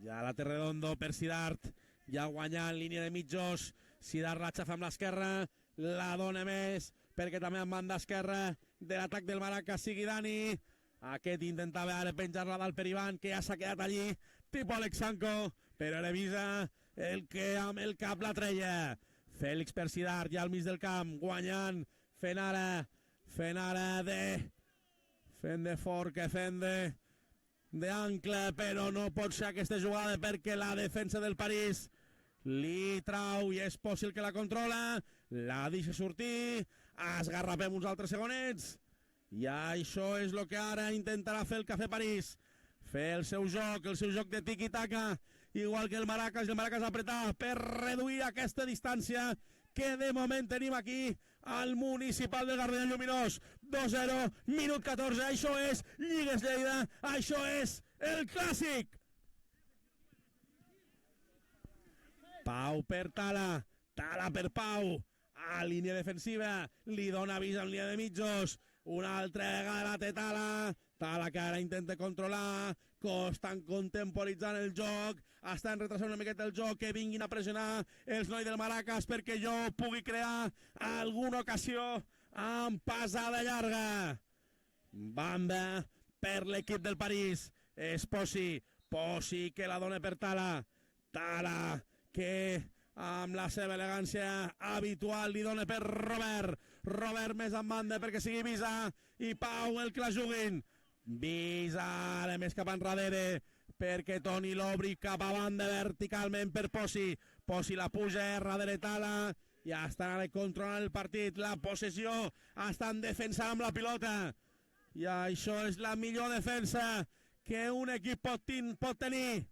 ja la té Redondo per Sidart, ja guanyant línia de mitjos, Sidart la xafa amb l'esquerra, la dona més, perquè també en banda esquerra de l'atac del Maracas sigui Dani, aquest intentava ara penjar-la dalt per Ivan, que ja s'ha quedat allí, tipus Alexanco, però era Visa el que amb el cap la treia, Fèlix per Sidart, ja al mig del camp, guanyant, fent ara fent de fort que fent d'ancle, però no pot ser aquesta jugada perquè la defensa del París li trau i és possible que la controla, la deixa sortir, esgarrapem uns altres segonets i això és el que ara intentarà fer el Cafè París, fer el seu joc de tiki-taka, igual que el Maracas apretar per reduir aquesta distància que de moment tenim aquí al municipal del Garbí Lluminós. 2-0, minut 14, això és Lligues Lleida, això és el Clàssic. Pau per Tala, Tala per Pau, a línia defensiva, li dona avís en línia de mitjos, una altra vegada la té Tala, Tala que ara intenta controlar, estan contemporitzant el joc, estan retrasant una miqueta el joc, que vinguin a pressionar els nois del Maracas perquè jo pugui crear alguna ocasió amb passada llarga. Banda per l'equip del París, és Posi, Posi que la dona per Tala, Tala que amb la seva elegància habitual li dona per Robert, Robert més en banda perquè sigui Visa i Pau el que la juguin, Visa ara més cap enrere perquè Toni l'obri cap a banda verticalment per Posi, Posi la puja darrere Tala, ja estan controlant el partit, la possessió, estan defensant amb la pilota i això és la millor defensa que un equip pot tenir,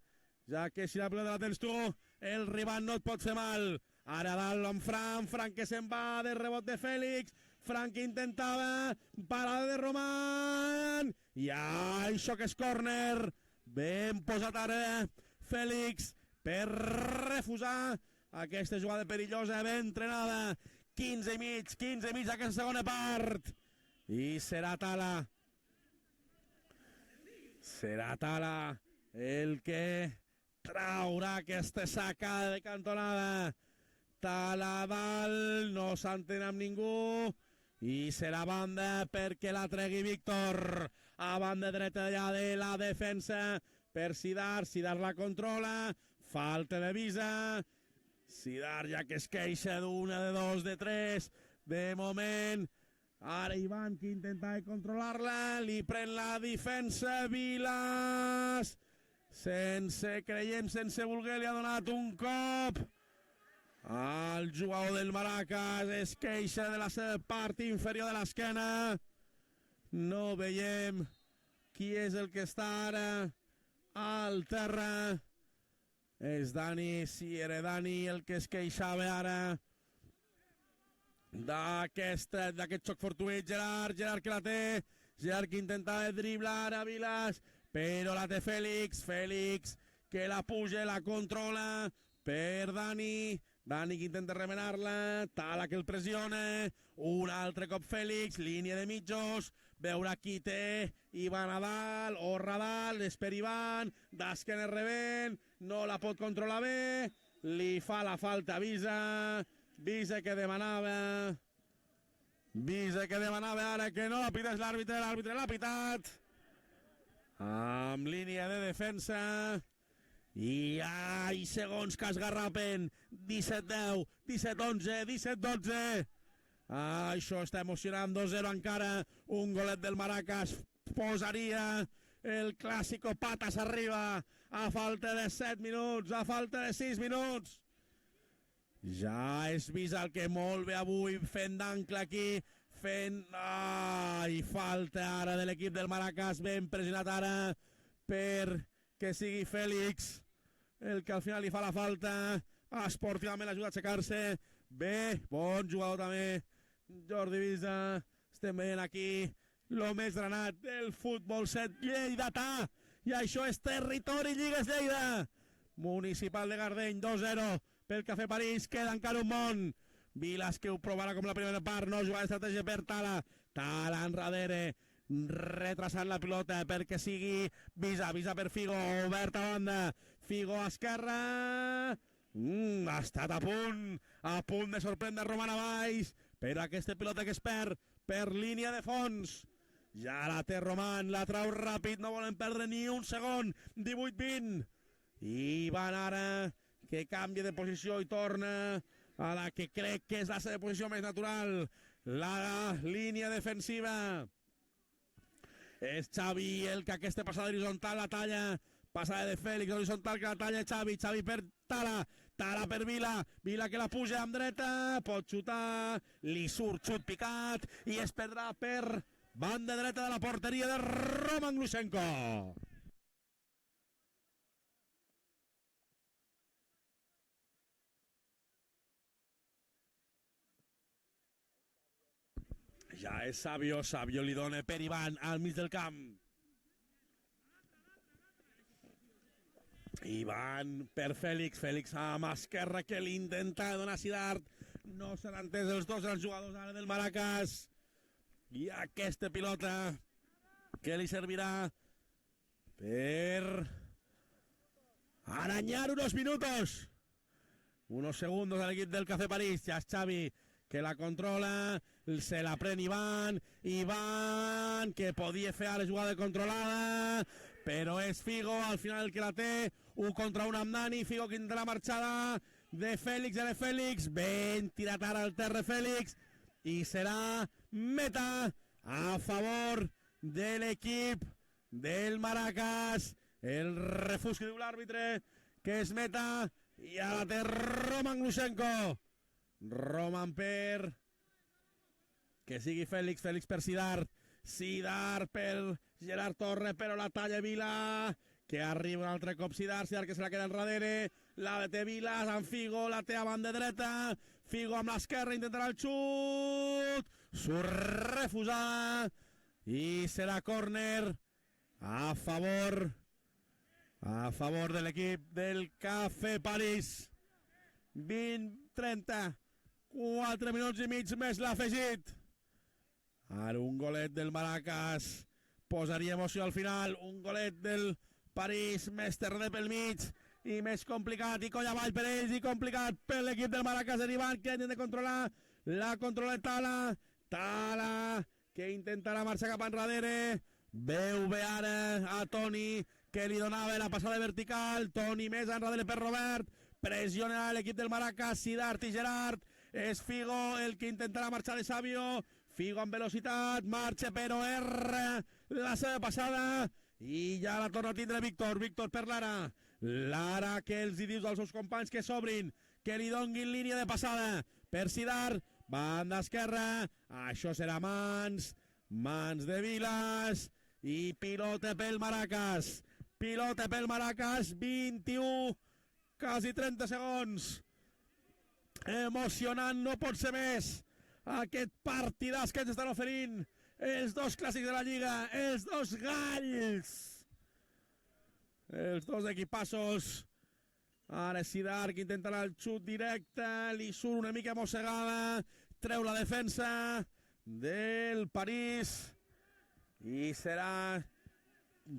ja que si la pilota la tens tu el rival no et pot fer mal. Ara dalt amb Frank que se'n va de rebot de Fèlix, Frank intentava, parada de Roman, i això que és córner, ben posat ara Fèlix per refusar aquesta jugada perillosa, ben entrenada, 15 i mig aquesta segona part, i serà Tala el que traurà aquesta sacada de cantonada. Tala dalt, no s'entén amb ningú i serà banda perquè la tregui Víctor a banda dreta allà de la defensa per Sidar, Sidar la controla, falta de Visa, Sidar ja que es queixa d'una, de dos, de tres, de moment ara Ivan que intenta controlar-la, li pren la defensa Vilas, sense voler li ha donat un cop el jugador del Maracas, es queixa de la seva part inferior de l'esquena, no veiem qui és el que està ara al terra, és Dani, si era Dani el que es queixava ara d'aquest xoc fortuït. Gerard que la té, Gerard que intentava driblar a Vilas, però la té Fèlix que la puja, la controla per Dani que intenta remenar-la, Tala que el pressiona, un altre cop Fèlix, línia de mitjos, veurà qui té, Ivan a dalt, Orra a dalt, és per Ivan, d'esquena rebent, no la pot controlar bé, li fa la falta Visa que demanava ara que no la pités l'àrbitre l'ha pitat, amb línia de defensa, i segons que esgarrapen, 17-10, 17-11, 17-12, això està emocionant, 2-0 encara, un golet del Maracas posaria el clàssico patas arriba, a falta de 7 minuts, a falta de 6 minuts, ja és vist el que molt bé avui fent d'ancle aquí, i falta ara de l'equip del Maracas, ben pressionat ara per que sigui Fèlix el que al final li fa la falta, esportivament l'ajuda a aixecar-se, bé, bon jugador també Jordi Visa, estem veient aquí el més granat del futbol set lleidatà, i això és territori Lligues Lleida, Municipal de Gardeny 2-0 pel Cafè París, queda encara un món, Vilas que ho provarà com la primera part, no jugar d'estratègia per Tala enrere, retrasant la pilota perquè sigui Visa per Figo, oberta a banda, Figo a esquerra, ha estat a punt de sorprendre Roman a baix, però aquesta pilota que es perd per línia de fons, ja la té Roman, la trau ràpid, no volen perdre ni un segon, 18-20, i van ara que canvia de posició i torna a la que crec que és la seva posició més natural, la línia defensiva. És Xavi el que aquesta passada horitzontal la talla, passada de Fèlix horitzontal que la talla Xavi per Tala per Vila que la puja amb dreta, pot xutar, li surt xut picat i es perdrà per banda dreta de la porteria de Roman Glushenko. Ja és Sabio li dona per Ivan al mig del camp. Ivan per Fèlix amb esquerra que li intenta donar Sidart, no s'han entès els dos grans jugadors ara del Maracas, i aquesta pilota que li servirà per arañar unos minutos, unos segundos al equip del Cafè París. Ja és Xavi que la controla, se la pren Ivan que podia fer ara jugada controlada, però és Figo al final el que la té, 1 contra 1 amb Dani, Figo que tindrà la marxada de Fèlix, ben tirat ara al terra Fèlix, i serà meta a favor de l'equip del Maracas, el refús que diu l'àrbitre, que és meta, i ara la té Roman Glushenko. Roman per que sigui Fèlix per Sidart per Gerard Torres, però la talla Vila, que arriba un altre cop Sidart que se la queda enrere, la té Vilas amb Figo, la té a banda dreta, Figo amb l'esquerra intentarà el xut, surt refusada, i serà córner a favor de l'equip del Cafè París. 20-30, 4 minuts i mig més l'ha afegit. Ara un golet del Maracas posaria emoció al final, un golet del París més terrer pel mig i més complicat, i coll avall per ells i complicat per l'equip del Maracas derivant, que han de controlar, la controla Tala, que intentarà marxar cap enrere, veu bé ara a Toni, que li donava la passada vertical, Toni més enrere per Robert, pressiona l'equip del Maracas, Sidart i Gerard, és Figo el que intentarà marxar de Sabio, Figo amb velocitat, marxa però erra la seva passada, i ja la torna a tindre Víctor per Lara que els hi dius als seus companys que s'obrin, que li donguin línia de passada per Sidart, banda esquerra, això serà mans de Vilas, i pilota pel Maracas, 21, quasi 30 segons, emocionant, no pot ser més, aquest partidàs que ens estan oferint els dos clàssics de la Lliga, els dos galls, els dos equipassos. Ara Sidart que intentarà el xut directe, li surt una mica mossegada, treu la defensa del París, i serà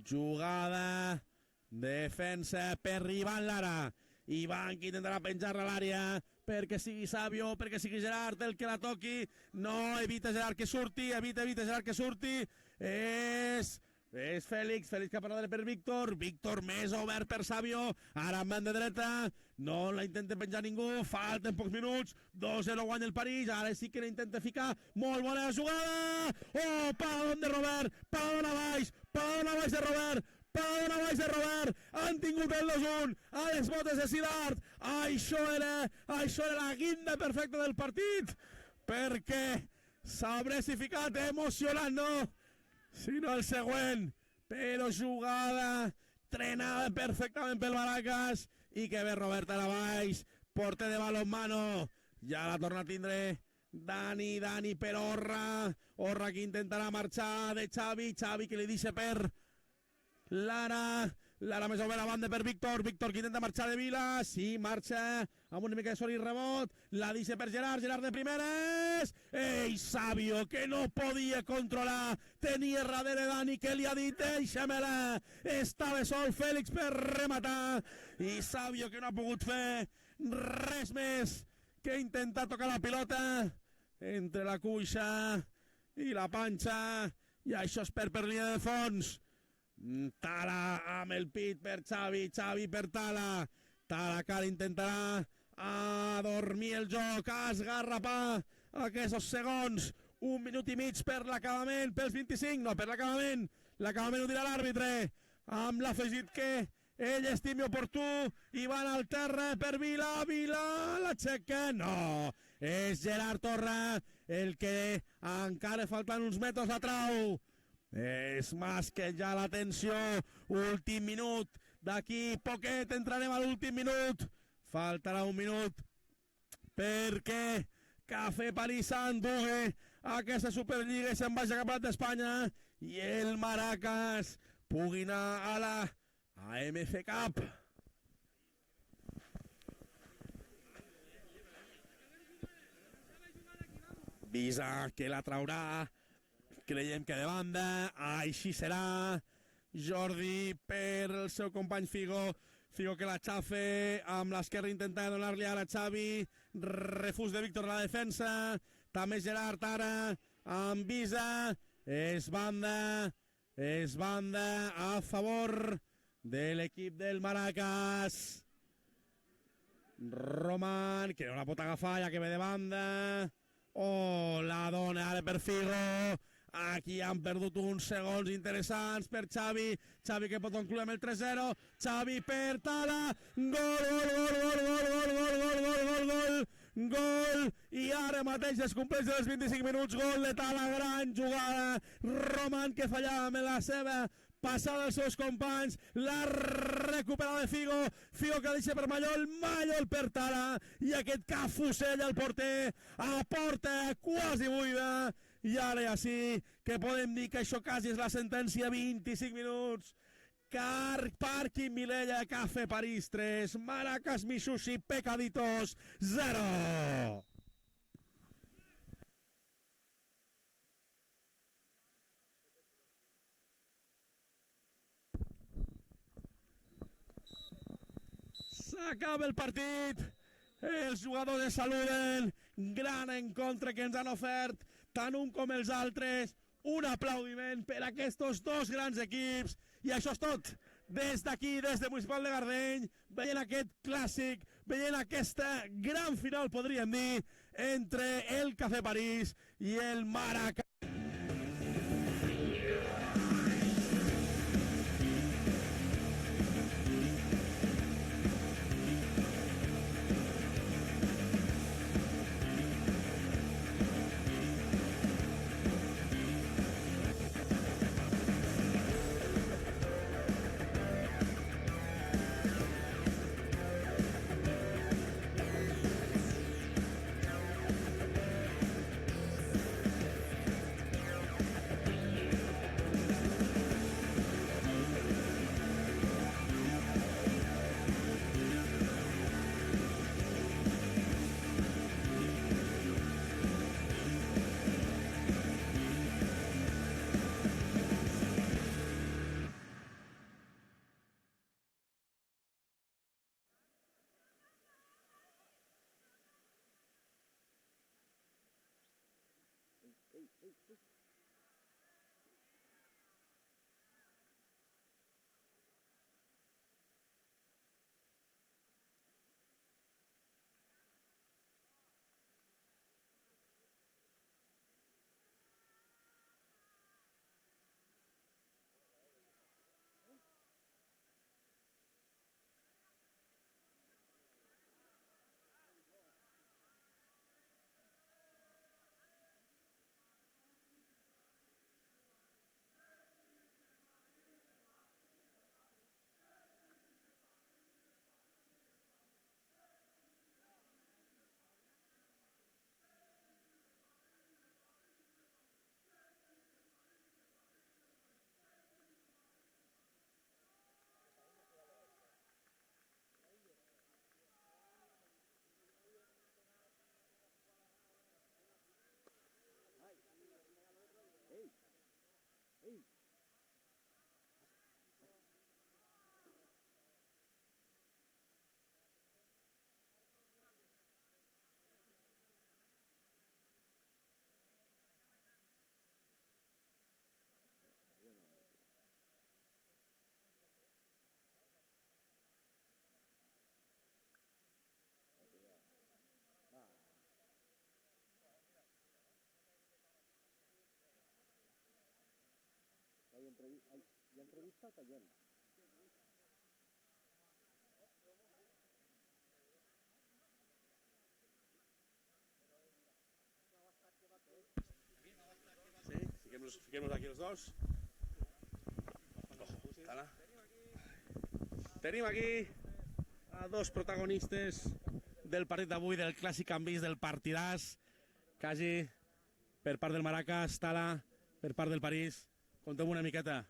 jugada defensa per Ivan Lara. Ivan que intentarà penjar-la a l'àrea perquè sigui Sabio, perquè sigui Gerard el que la toqui, no, evita Gerard que surti, evita Gerard que surti, és Fèlix cap a darrere per Víctor més obert per Sabio, ara en banda dreta, no la intenta penjar ningú, falten pocs minuts, 2-0 guanya el París, ara sí que la intenta ficar, molt bona jugada, oh, paladón de Robert, paladón a baix de Robert, han tingut el 2-1 a les botes de Sidart, això era la guinda perfecta del partit, perquè s'ha bressificat, emocionant, no? Sinó el següent, però jugada trenada perfectament pel Maracas, i que ve Robert ara baix, porter de balonmano, ja la torna a tindre Dani per Orra que intentarà marxar de Xavi que li deixa per Lara més obert a banda per Víctor que intenta marxar de Vila, sí, marxa amb una mica de sol i rebot, la deixa per Gerard de primeres, ei, Sabio que no podia controlar, tenia darrere Dani que li ha dit, deixa-me-la, estava sol Fèlix per rematar, i Sabio que no ha pogut fer res més que intentar tocar la pilota entre la cuixa i la panxa, i això es perd per línia de fons. Tala amb el pit per Xavi per Tala que ara intentarà adormir el joc, esgarrapar aquests segons, 1 minut i mig per l'acabament, pels 25, no, per l'acabament ho dirà l'àrbitre, amb l'afegit que ell estimi oportú, i van al terra per Vila, l'aixeca, no, és Gerard Torres el que encara faltant uns metres la trau. És més que ja la tensió, últim minut, d'aquí poquet entrarem a l'últim minut, faltarà 1 minut perquè Cafè París s'endugui aquesta Superliga i se'n vagi a Campionat d'Espanya i el Maracas pugui anar a la AMF Cup. Visa que la traurà, creiem que de banda, així serà. Jordi per el seu company Figo que la xafa amb l'esquerra intenta donar-li ara a Xavi, refús de Víctor a la defensa, també Gerard ara amb Visa, és banda És banda a favor de l'equip del Maracas. Roman, que no la pot agafar, ja que ve de banda. Oh, la dona ara per Figo. Aquí han perdut uns segons interessants per Xavi. Xavi que pot concluir amb el 3-0. Xavi per Tala. Gol, gol, gol, gol, gol, gol, gol, gol, gol, gol. Gol, i ara mateix es compleix els 25 minuts. Gol de Tala, gran jugada. Roman que fallava amb la seva passada als seus companys, la recupera de Figo, Figo que deixa per Mallol, Mallol per Tala, i aquest que fusella el porter, a porta quasi buida, i ara ja sí que podem dir que això quasi és la sentència. 25 minuts, Parking Vilella, Cafè París 3, Maracas Misushi, Pecaditos 0. S'acaba el partit, els jugadors es saluden, gran encontre que ens han ofert tant un com els altres, un aplaudiment per a aquests dos grans equips, i això és tot. Des d'aquí, des de Municipal de Gardeny, veient aquest clàssic, veient aquesta gran final, podríem dir, entre el Cafè París i el Maracas. ¿Y entrevista taller? Sí, fiquem-nos aquí els dos. Tenim aquí a dos protagonistes del partit d'avui, del clàssic que han vist, del partidàs, quasi per part del Maracas, Tala, per part del París. Contem una miqueta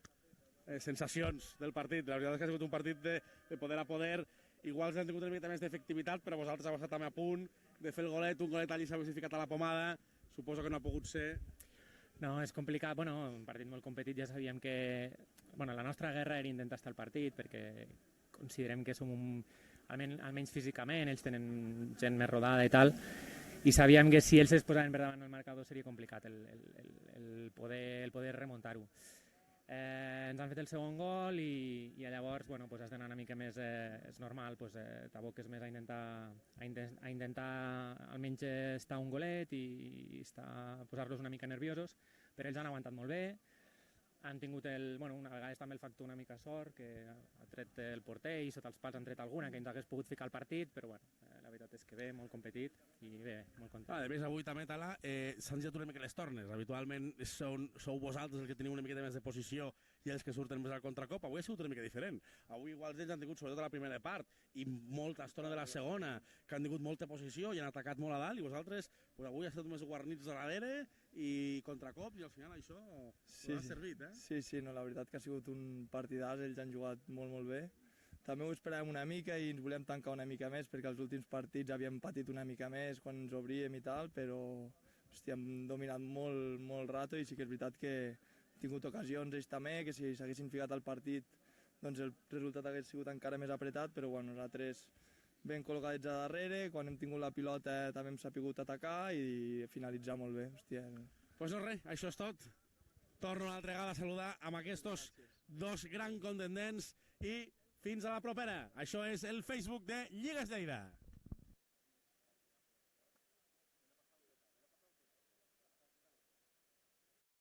sensacions del partit. La veritat és que ha sigut un partit de poder a poder. Igual s'han tingut una miqueta més d'efectivitat, però vosaltres heu estat també a punt de fer el golet, un golet allí s'ha ficat a la pomada. Suposo que no ha pogut ser. No, és complicat. Bueno, un partit molt competit, ja sabíem que... Bueno, la nostra guerra era intentar estar al partit, perquè considerem que som almenys físicament, ells tenen gent més rodada i tal, i sabíem que si ells es posaven per davant del marcador seria complicat el poder remuntar-ho. Ens han fet el segon gol i llavors bueno, pues has d'anar una mica més, és normal, pues, t'aboques més a intentar almenys estar un golet i posar-los una mica nerviosos, però ells han aguantat molt bé, han tingut una vegada també el factor una mica sort, que ha tret el porter i sota els pals han tret alguna que ens hagués pogut ficar al partit, però bueno, la veritat és que bé, molt competit i bé, molt content. A més, avui també, Tala, s'han girat una mica les tornes. Habitualment sou vosaltres els que teniu una miqueta més de posició i els que surten més al contracop. Avui ha sigut una mica diferent. Avui igual ells han tingut, sobretot a la primera part, i molta estona de la segona, que han tingut molta posició i han atacat molt a dalt, i vosaltres pues, avui ha estat més guarnits a darrere i contracops, i al final això ha servit, eh? Sí, no, la veritat que ha sigut un partidàs, ells han jugat molt, molt bé. També ho esperàvem una mica i ens volíem tancar una mica més perquè els últims partits havíem patit una mica més quan ens obríem i tal, però hòstia, hem dominat molt, molt rato i sí que és veritat que hem tingut ocasions ells també, que si s'haguessin ficat al partit doncs el resultat hagués sigut encara més apretat, però bueno, nosaltres ben col·locats a darrere, quan hem tingut la pilota també hem sapigut atacar i finalitzar molt bé. Hòstia. Pues no res, això és tot. Torno una altra vegada a saludar amb aquests dos grans contendents i fins a la propera. Això és el Facebook de Lligues Lleida.